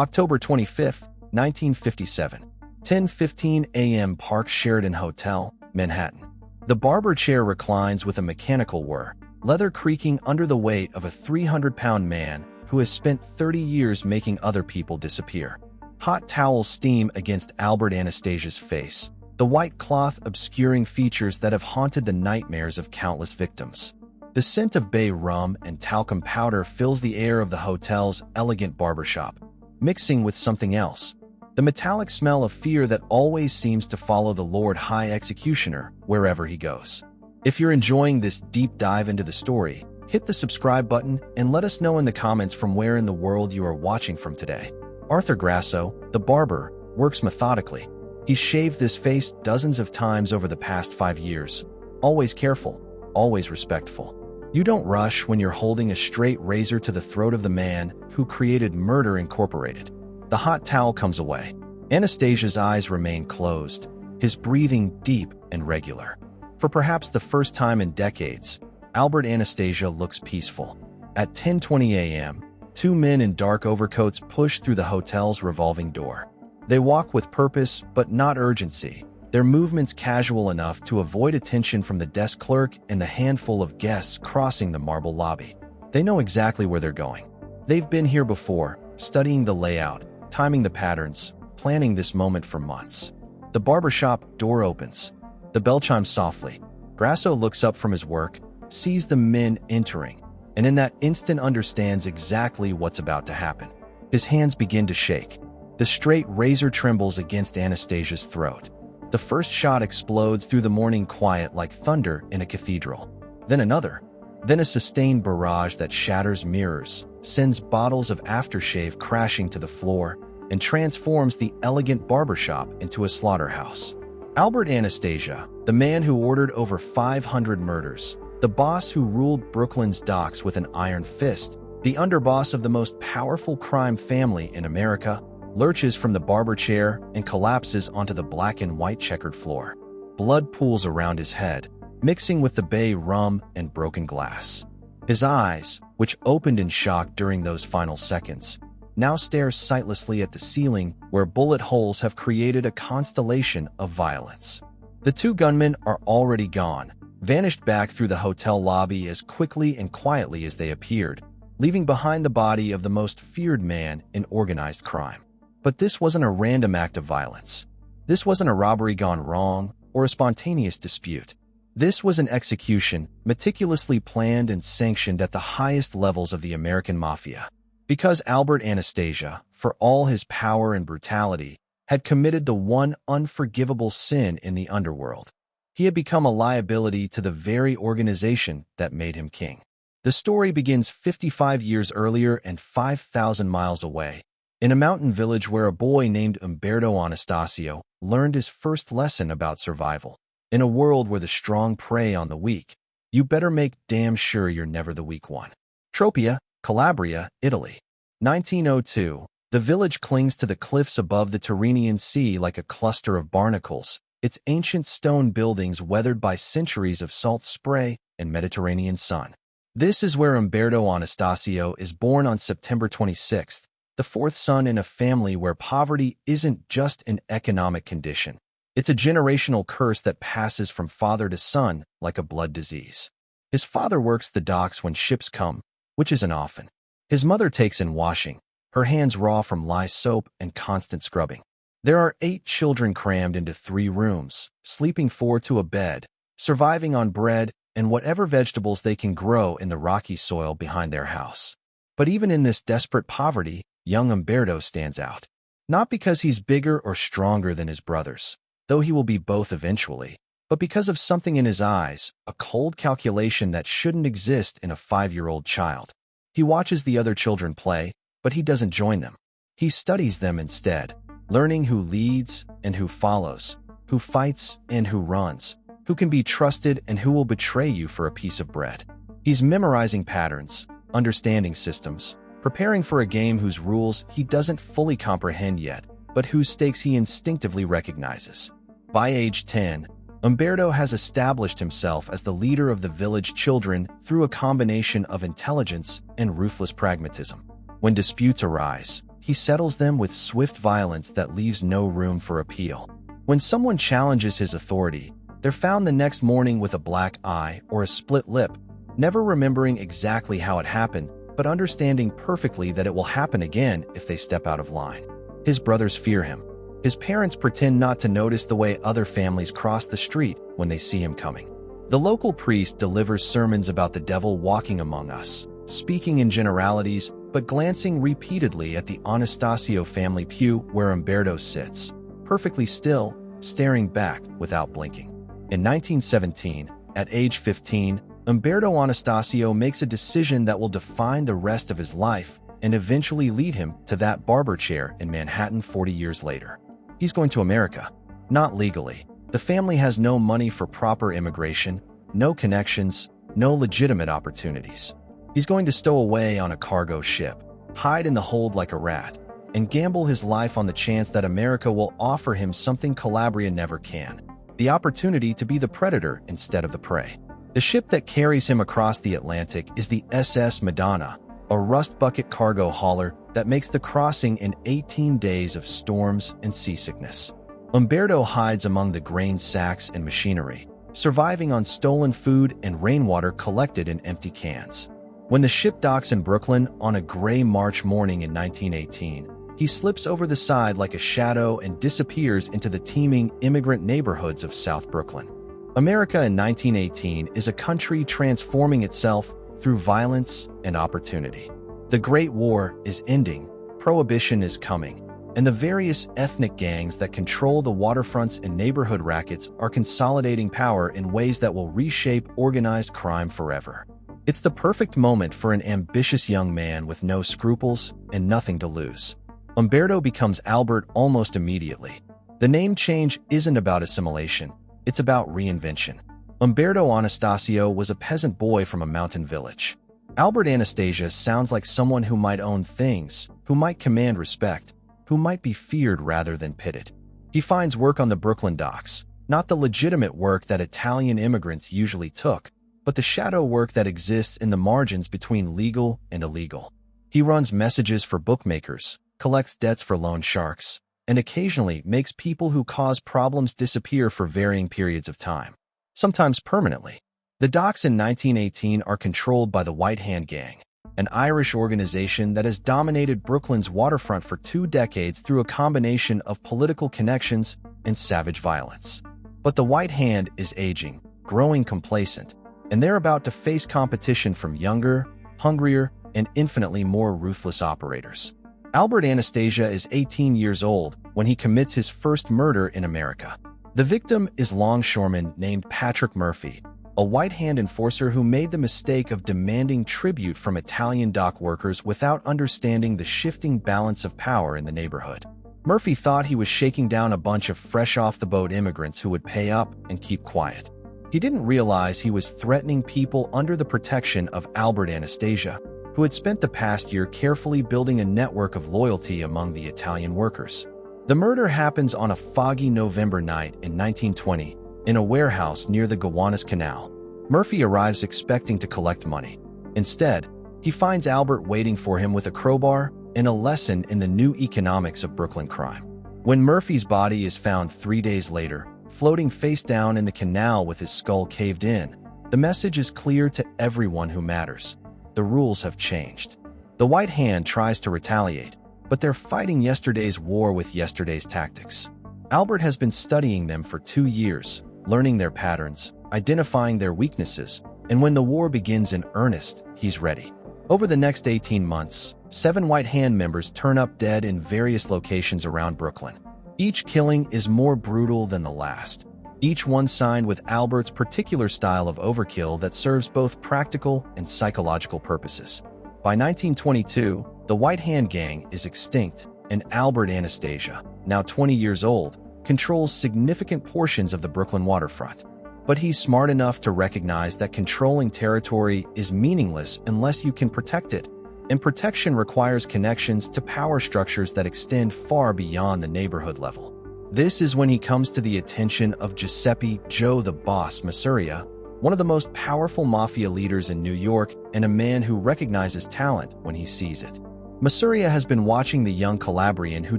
October 25, 1957, 10:15 a.m. Park Sheraton Hotel, Manhattan. The barber chair reclines with a mechanical whir, leather creaking under the weight of a 300-pound man who has spent 30 years making other people disappear. Hot towels steam against Albert Anastasia's face, the white cloth obscuring features that have haunted the nightmares of countless victims. The scent of bay rum and talcum powder fills the air of the hotel's elegant barbershop, mixing with something else, the metallic smell of fear that always seems to follow the Lord High Executioner wherever he goes. If you're enjoying this deep dive into the story, hit the subscribe button and let us know in the comments from where in the world you are watching from today. Arthur Grasso, the barber, works methodically. He's shaved this face dozens of times over the past 5 years. Always careful, always respectful. You don't rush when you're holding a straight razor to the throat of the man who created Murder Incorporated. The hot towel comes away. Anastasia's eyes remain closed, his breathing deep and regular. For perhaps the first time in decades, Albert Anastasia looks peaceful. At 10:20 a.m., 2 men in dark overcoats push through the hotel's revolving door. They walk with purpose but not urgency, their movements casual enough to avoid attention from the desk clerk and the handful of guests crossing the marble lobby. They know exactly where they're going. They've been here before, studying the layout, timing the patterns, planning this moment for months. The barbershop door opens. The bell chimes softly. Grasso looks up from his work, sees the men entering, and in that instant understands exactly what's about to happen. His hands begin to shake. The straight razor trembles against Anastasia's throat. The first shot explodes through the morning quiet like thunder in a cathedral. Then another. Then a sustained barrage that shatters mirrors, sends bottles of aftershave crashing to the floor, and transforms the elegant barbershop into a slaughterhouse. Albert Anastasia, the man who ordered over 500 murders, the boss who ruled Brooklyn's docks with an iron fist, the underboss of the most powerful crime family in America, lurches from the barber chair and collapses onto the black and white checkered floor. Blood pools around his head, mixing with the bay rum and broken glass. His eyes, which opened in shock during those final seconds, now stare sightlessly at the ceiling where bullet holes have created a constellation of violence. The 2 gunmen are already gone, vanished back through the hotel lobby as quickly and quietly as they appeared, leaving behind the body of the most feared man in organized crime. But this wasn't a random act of violence. This wasn't a robbery gone wrong or a spontaneous dispute. This was an execution meticulously planned and sanctioned at the highest levels of the American mafia. Because Albert Anastasia, for all his power and brutality, had committed the one unforgivable sin in the underworld. He had become a liability to the very organization that made him king. The story begins 55 years earlier and 5,000 miles away, in a mountain village where a boy named Alberto Anastasia learned his first lesson about survival. In a world where the strong prey on the weak, you better make damn sure you're never the weak one. Tropea, Calabria, Italy. 1902. The village clings to the cliffs above the Tyrrhenian Sea like a cluster of barnacles, its ancient stone buildings weathered by centuries of salt spray and Mediterranean sun. This is where Alberto Anastasia is born on September 26th, the 4th son in a family where poverty isn't just an economic condition. It's a generational curse that passes from father to son like a blood disease. His father works the docks when ships come, which isn't often. His mother takes in washing, her hands raw from lye soap and constant scrubbing. There are 8 children crammed into 3 rooms, sleeping 4 to a bed, surviving on bread and whatever vegetables they can grow in the rocky soil behind their house. But even in this desperate poverty, young Umberto stands out. Not because he's bigger or stronger than his brothers, though he will be both eventually, but because of something in his eyes, a cold calculation that shouldn't exist in a 5-year-old child. He watches the other children play, but he doesn't join them. He studies them instead, learning who leads and who follows, who fights and who runs, who can be trusted and who will betray you for a piece of bread. He's memorizing patterns, understanding systems, preparing for a game whose rules he doesn't fully comprehend yet, but whose stakes he instinctively recognizes. By age 10, Umberto has established himself as the leader of the village children through a combination of intelligence and ruthless pragmatism. When disputes arise, he he settles them with swift violence that leaves no room for appeal. When someone challenges his authority, they're found the next morning with a black eye or a split lip, never remembering exactly how it happened, but understanding perfectly that it will happen again if they step out of line. His brothers fear him. His parents pretend not to notice the way other families cross the street when they see him coming. The local priest delivers sermons about the devil walking among us, speaking in generalities, but glancing repeatedly at the Anastasia family pew where Umberto sits, perfectly still, staring back without blinking. In 1917, at age 15, Umberto Anastasia makes a decision that will define the rest of his life and eventually lead him to that barber chair in Manhattan 40 years later. He's going to America. Not legally. The family has no money for proper immigration, no connections, no legitimate opportunities. He's going to stow away on a cargo ship, hide in the hold like a rat, and gamble his life on the chance that America will offer him something Calabria never can: the opportunity to be the predator instead of the prey. The ship that carries him across the Atlantic is the SS Madonna, a rust bucket cargo hauler that makes the crossing in 18 days of storms and seasickness. Umberto hides among the grain sacks and machinery, surviving on stolen food and rainwater collected in empty cans. When the ship docks in Brooklyn on a gray March morning in 1918, he slips over the side like a shadow and disappears into the teeming immigrant neighborhoods of South Brooklyn. America in 1918 is a country transforming itself through violence and opportunity. The Great War is ending, Prohibition is coming, and the various ethnic gangs that control the waterfronts and neighborhood rackets are consolidating power in ways that will reshape organized crime forever. It's the perfect moment for an ambitious young man with no scruples and nothing to lose. Umberto becomes Albert almost immediately. The name change isn't about assimilation, it's about reinvention. Umberto Anastasia was a peasant boy from a mountain village. Albert Anastasia sounds like someone who might own things, who might command respect, who might be feared rather than pitted. He finds work on the Brooklyn docks, not the legitimate work that Italian immigrants usually took, but the shadow work that exists in the margins between legal and illegal. He runs messages for bookmakers, collects debts for loan sharks, and occasionally makes people who cause problems disappear for varying periods of time, sometimes permanently. The docks in 1918 are controlled by the White Hand Gang, an Irish organization that has dominated Brooklyn's waterfront for 2 decades through a combination of political connections and savage violence. But the White Hand is aging, growing complacent, and they're about to face competition from younger, hungrier, and infinitely more ruthless operators. Albert Anastasia is 18 years old when he commits his first murder in America. The victim is longshoreman named Patrick Murphy, a White Hand enforcer who made the mistake of demanding tribute from Italian dock workers without understanding the shifting balance of power in the neighborhood. Murphy thought he was shaking down a bunch of fresh-off-the-boat immigrants who would pay up and keep quiet. He didn't realize he was threatening people under the protection of Albert Anastasia, who had spent the past year carefully building a network of loyalty among the Italian workers. The murder happens on a foggy November night in 1920 in a warehouse near the Gowanus Canal. Murphy arrives expecting to collect money. Instead, he finds Albert waiting for him with a crowbar and a lesson in the new economics of Brooklyn crime. When Murphy's body is found 3 days later, floating face down in the canal with his skull caved in, the message is clear to everyone who matters. The rules have changed. The White Hand tries to retaliate, but they're fighting yesterday's war with yesterday's tactics. Albert has been studying them for 2 years, learning their patterns, identifying their weaknesses, and when the war begins in earnest, he's ready. Over the next 18 months, 7 White Hand members turn up dead in various locations around Brooklyn. Each killing is more brutal than the last. Each one signed with Albert's particular style of overkill that serves both practical and psychological purposes. By 1922, the White Hand Gang is extinct, and Albert Anastasia, now 20 years old, controls significant portions of the Brooklyn waterfront. But he's smart enough to recognize that controlling territory is meaningless unless you can protect it, and protection requires connections to power structures that extend far beyond the neighborhood level. This is when he comes to the attention of Giuseppe "Joe the Boss" Masuria, one of the most powerful mafia leaders in New York and a man who recognizes talent when he sees it. Masuria has been watching the young Calabrian who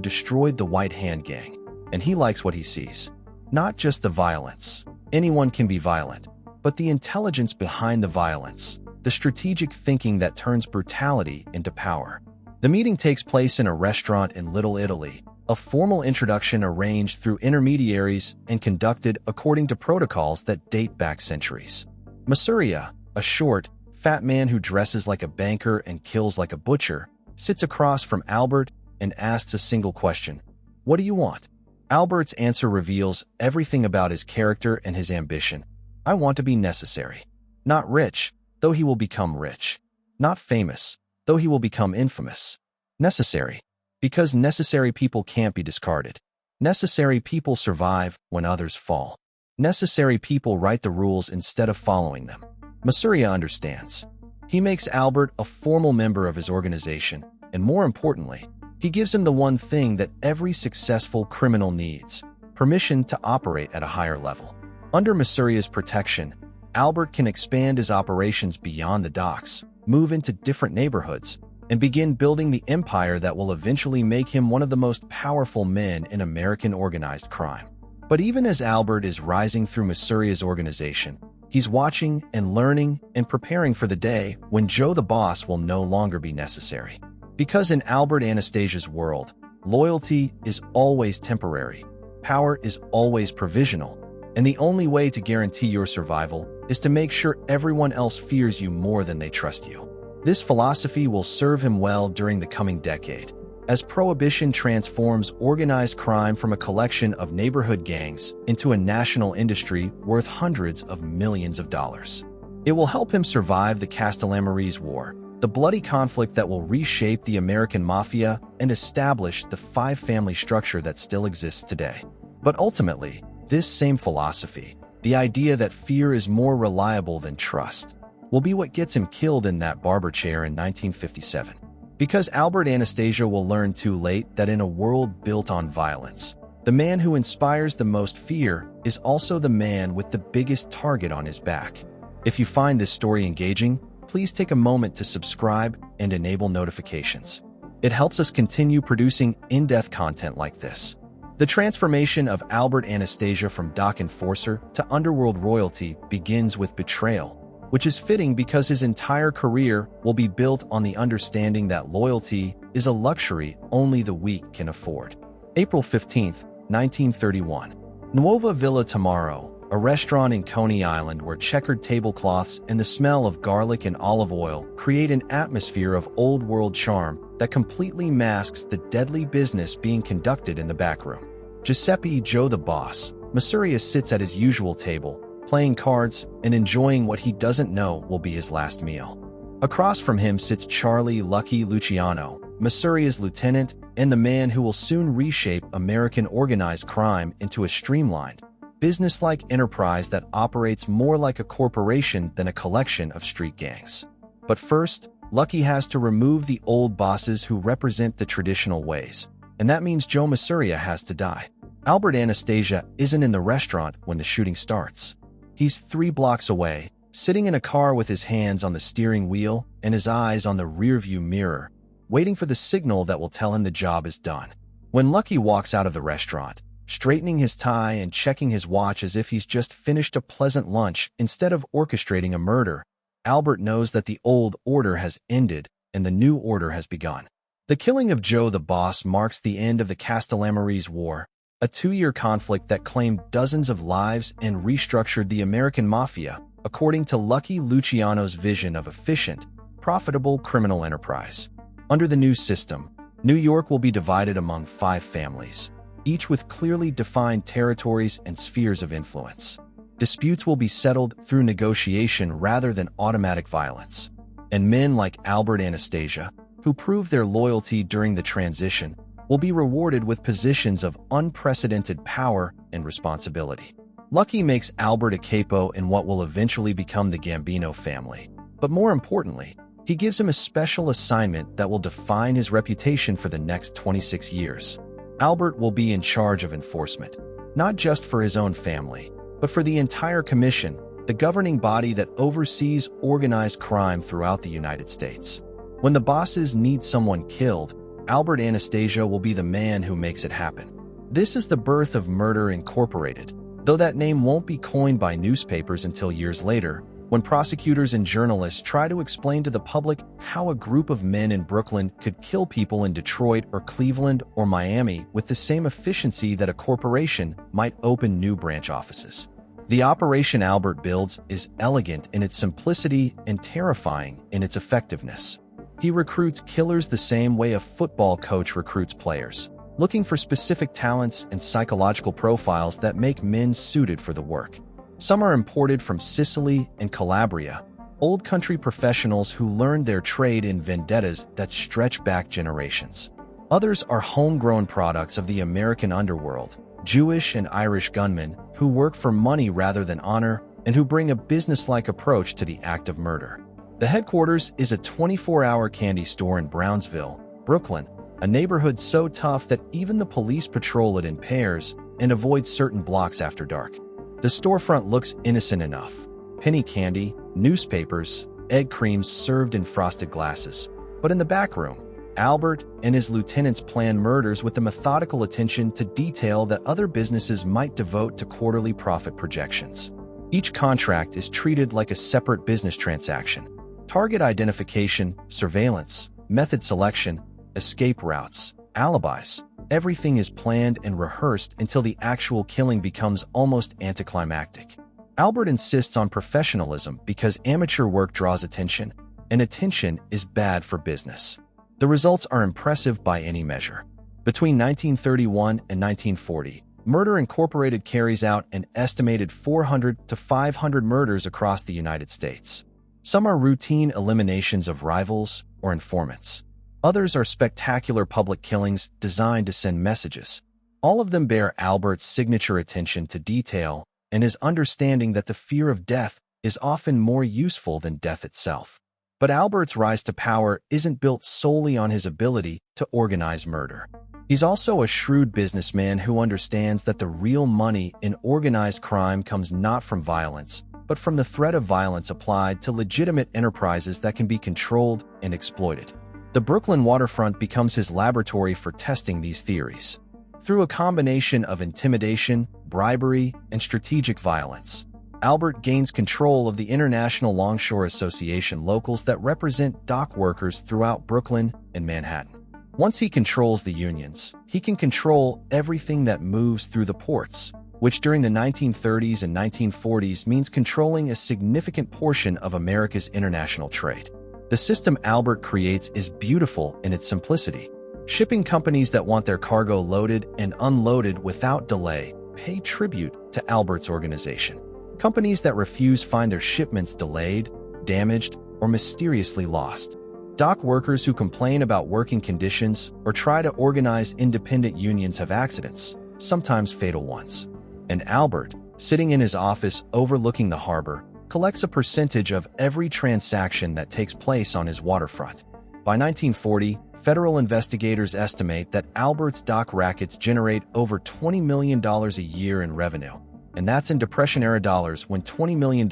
destroyed the White Hand Gang, and he likes what he sees. Not just the violence. Anyone can be violent, but the intelligence behind the violence, the strategic thinking that turns brutality into power. The meeting takes place in a restaurant in Little Italy, a formal introduction arranged through intermediaries and conducted according to protocols that date back centuries. Masuria, a short, fat man who dresses like a banker and kills like a butcher, sits across from Albert and asks a single question. What do you want? Albert's answer reveals everything about his character and his ambition. I want to be necessary. Not rich, though he will become rich. Not famous, though he will become infamous. Necessary, because necessary people can't be discarded. Necessary people survive when others fall. Necessary people write the rules instead of following them. Masuria understands. He makes Albert a formal member of his organization, and more importantly, he gives him the one thing that every successful criminal needs: permission to operate at a higher level. Under Masuria's protection, Albert can expand his operations beyond the docks, move into different neighborhoods, and begin building the empire that will eventually make him one of the most powerful men in American organized crime. But even as Albert is rising through Masuria's organization, he's watching and learning and preparing for the day when Joe the boss will no longer be necessary. Because in Albert Anastasia's world, loyalty is always temporary, power is always provisional, and the only way to guarantee your survival is to make sure everyone else fears you more than they trust you. This philosophy will serve him well during the coming decade, as Prohibition transforms organized crime from a collection of neighborhood gangs into a national industry worth hundreds of millions of dollars. It will help him survive the Castellammarese War, the bloody conflict that will reshape the American mafia and establish the five-family structure that still exists today. But ultimately, this same philosophy, the idea that fear is more reliable than trust, will be what gets him killed in that barber chair in 1957. Because Albert Anastasia will learn too late that in a world built on violence, the man who inspires the most fear is also the man with the biggest target on his back. If you find this story engaging, please take a moment to subscribe and enable notifications. It helps us continue producing in-depth content like this. The transformation of Albert Anastasia from dock enforcer to underworld royalty begins with betrayal, which is fitting because his entire career will be built on the understanding that loyalty is a luxury only the weak can afford. April 15, 1931. Nuova Villa Tamaro, a restaurant in Coney Island where checkered tablecloths and the smell of garlic and olive oil create an atmosphere of old-world charm that completely masks the deadly business being conducted in the back room. Giuseppe Joe the boss, Masuria sits at his usual table, playing cards and enjoying what he doesn't know will be his last meal. Across from him sits Charlie Lucky Luciano, Masuria's lieutenant and the man who will soon reshape American organized crime into a streamlined, business-like enterprise that operates more like a corporation than a collection of street gangs. But first, Lucky has to remove the old bosses who represent the traditional ways, and that means Joe Masuria has to die. Albert Anastasia isn't in the restaurant when the shooting starts. He's 3 blocks away, sitting in a car with his hands on the steering wheel and his eyes on the rearview mirror, waiting for the signal that will tell him the job is done. When Lucky walks out of the restaurant, straightening his tie and checking his watch as if he's just finished a pleasant lunch instead of orchestrating a murder, Albert knows that the old order has ended and the new order has begun. The killing of Joe the boss marks the end of the Castellammarese War, a 2-year conflict that claimed dozens of lives and restructured the American mafia according to Lucky Luciano's vision of efficient, profitable criminal enterprise. Under the new system, New York will be divided among 5 families, each with clearly defined territories and spheres of influence. Disputes will be settled through negotiation rather than automatic violence, and men like Albert Anastasia, who proved their loyalty during the transition, will be rewarded with positions of unprecedented power and responsibility. Lucky makes Albert a capo in what will eventually become the Gambino family, but more importantly, he gives him a special assignment that will define his reputation for the next 26 years. Albert will be in charge of enforcement, not just for his own family, but for the entire commission, the governing body that oversees organized crime throughout the United States. When the bosses need someone killed, Albert Anastasia will be the man who makes it happen. This is the birth of Murder Incorporated, though that name won't be coined by newspapers until years later, when prosecutors and journalists try to explain to the public how a group of men in Brooklyn could kill people in Detroit or Cleveland or Miami with the same efficiency that a corporation might open new branch offices. The operation Albert builds is elegant in its simplicity and terrifying in its effectiveness. He recruits killers the same way a football coach recruits players, looking for specific talents and psychological profiles that make men suited for the work. Some are imported from Sicily and Calabria, old country professionals who learned their trade in vendettas that stretch back generations. Others are homegrown products of the American underworld, Jewish and Irish gunmen who work for money rather than honor and who bring a businesslike approach to the act of murder. The headquarters is a 24-hour candy store in Brownsville, Brooklyn, a neighborhood so tough that even the police patrol it in pairs and avoid certain blocks after dark. The storefront looks innocent enough. Penny candy, newspapers, egg creams served in frosted glasses. But in the back room, Albert and his lieutenants plan murders with the methodical attention to detail that other businesses might devote to quarterly profit projections. Each contract is treated like a separate business transaction. Target identification, surveillance, method selection, escape routes, alibis. Everything is planned and rehearsed until the actual killing becomes almost anticlimactic. Albert insists on professionalism because amateur work draws attention, and attention is bad for business. The results are impressive by any measure. Between 1931 and 1940, Murder Incorporated carries out an estimated 400 to 500 murders across the United States. Some are routine eliminations of rivals or informants. Others are spectacular public killings designed to send messages. All of them bear Albert's signature attention to detail and his understanding that the fear of death is often more useful than death itself. But Albert's rise to power isn't built solely on his ability to organize murder. He's also a shrewd businessman who understands that the real money in organized crime comes not from violence, but from the threat of violence applied to legitimate enterprises that can be controlled and exploited. The Brooklyn waterfront becomes his laboratory for testing these theories. Through a combination of intimidation, bribery, and strategic violence, Albert gains control of the International Longshore Association locals that represent dock workers throughout Brooklyn and Manhattan. Once he controls the unions, he can control everything that moves through the ports, which during the 1930s and 1940s means controlling a significant portion of America's international trade. The system Albert creates is beautiful in its simplicity. Shipping companies that want their cargo loaded and unloaded without delay pay tribute to Albert's organization. Companies that refuse find their shipments delayed, damaged, or mysteriously lost. Dock workers who complain about working conditions or try to organize independent unions have accidents, sometimes fatal ones. And Albert, sitting in his office overlooking the harbor, collects a percentage of every transaction that takes place on his waterfront. By 1940, federal investigators estimate that Albert's dock rackets generate over $20 million a year in revenue, and that's in Depression-era dollars when $20 million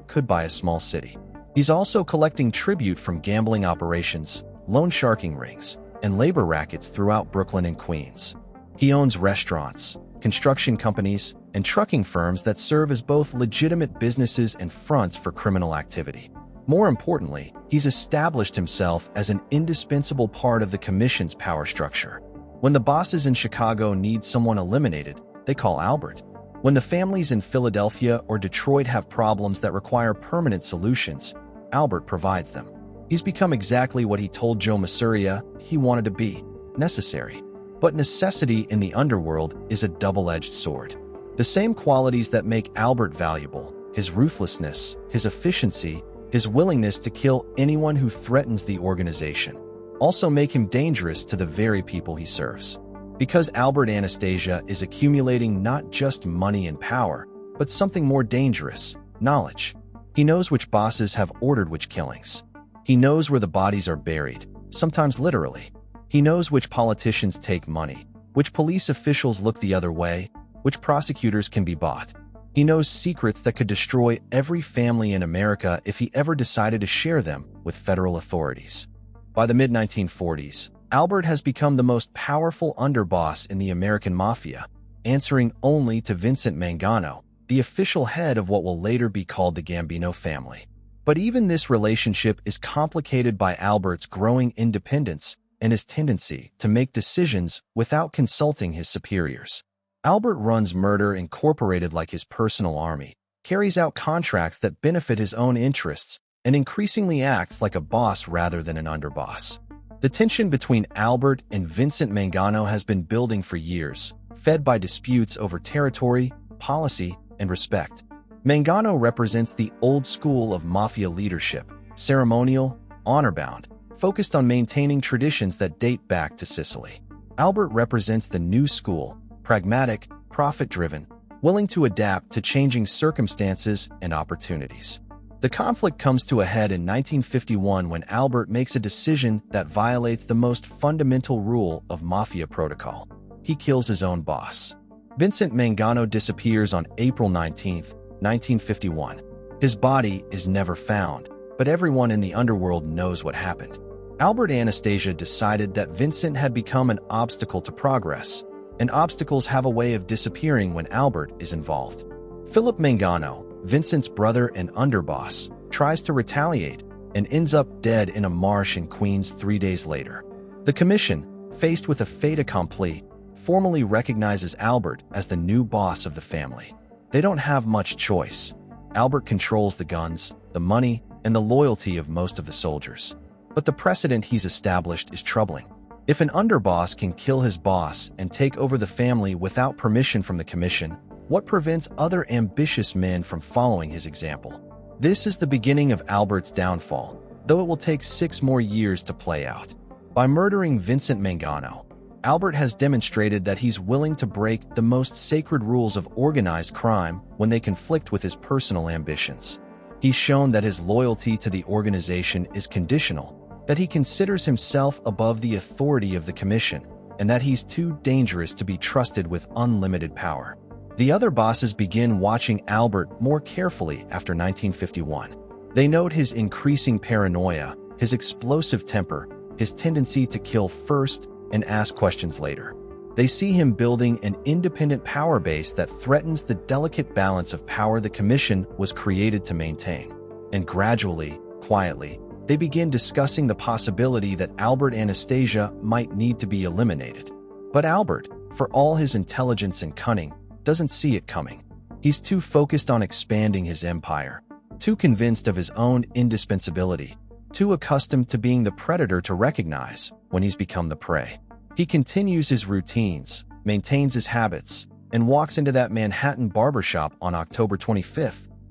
could buy a small city. He's also collecting tribute from gambling operations, loan sharking rings, and labor rackets throughout Brooklyn and Queens. He owns restaurants, construction companies, and trucking firms that serve as both legitimate businesses and fronts for criminal activity. More importantly, he's established himself as an indispensable part of the Commission's power structure. When the bosses in Chicago need someone eliminated, they call Albert. When the families in Philadelphia or Detroit have problems that require permanent solutions, Albert provides them. He's become exactly what he told Joe Masuria he wanted to be: necessary. But necessity in the underworld is a double-edged sword. The same qualities that make Albert valuable, his ruthlessness, his efficiency, his willingness to kill anyone who threatens the organization, also make him dangerous to the very people he serves. Because Albert Anastasia is accumulating not just money and power, but something more dangerous: knowledge. He knows which bosses have ordered which killings. He knows where the bodies are buried, sometimes literally. He knows which politicians take money, which police officials look the other way, which prosecutors can be bought. He knows secrets that could destroy every family in America if he ever decided to share them with federal authorities. By the mid-1940s, Albert has become the most powerful underboss in the American mafia, answering only to Vincent Mangano, the official head of what will later be called the Gambino family. But even this relationship is complicated by Albert's growing independence and his tendency to make decisions without consulting his superiors. Albert runs Murder Incorporated like his personal army, carries out contracts that benefit his own interests, and increasingly acts like a boss rather than an underboss. The tension between Albert and Vincent Mangano has been building for years, fed by disputes over territory, policy, and respect. Mangano represents the old school of mafia leadership, ceremonial, honor-bound, focused on maintaining traditions that date back to Sicily. Albert represents the new school, pragmatic, profit-driven, willing to adapt to changing circumstances and opportunities. The conflict comes to a head in 1951 when Albert makes a decision that violates the most fundamental rule of mafia protocol. He kills his own boss. Vincent Mangano disappears on April 19, 1951. His body is never found, but everyone in the underworld knows what happened. Albert Anastasia decided that Vincent had become an obstacle to progress, and obstacles have a way of disappearing when Albert is involved. Philip Mangano, Vincent's brother and underboss, tries to retaliate and ends up dead in a marsh in Queens 3 days later. The commission, faced with a fait accompli, formally recognizes Albert as the new boss of the family. They don't have much choice. Albert controls the guns, the money, and the loyalty of most of the soldiers. But the precedent he's established is troubling. If an underboss can kill his boss and take over the family without permission from the commission, what prevents other ambitious men from following his example? This is the beginning of Albert's downfall, though it will take 6 more years to play out. By murdering Vincent Mangano, Albert has demonstrated that he's willing to break the most sacred rules of organized crime when they conflict with his personal ambitions. He's shown that his loyalty to the organization is conditional, that he considers himself above the authority of the commission, and that he's too dangerous to be trusted with unlimited power. The other bosses begin watching Albert more carefully after 1951. They note his increasing paranoia, his explosive temper, his tendency to kill first and ask questions later. They see him building an independent power base that threatens the delicate balance of power the commission was created to maintain. And gradually, quietly, they begin discussing the possibility that Albert Anastasia might need to be eliminated. But Albert, for all his intelligence and cunning, doesn't see it coming. He's too focused on expanding his empire, too convinced of his own indispensability, too accustomed to being the predator to recognize when he's become the prey. He continues his routines, maintains his habits, and walks into that Manhattan barbershop on October 25,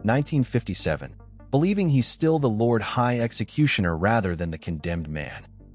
1957, believing he's still the Lord High Executioner rather than the condemned man.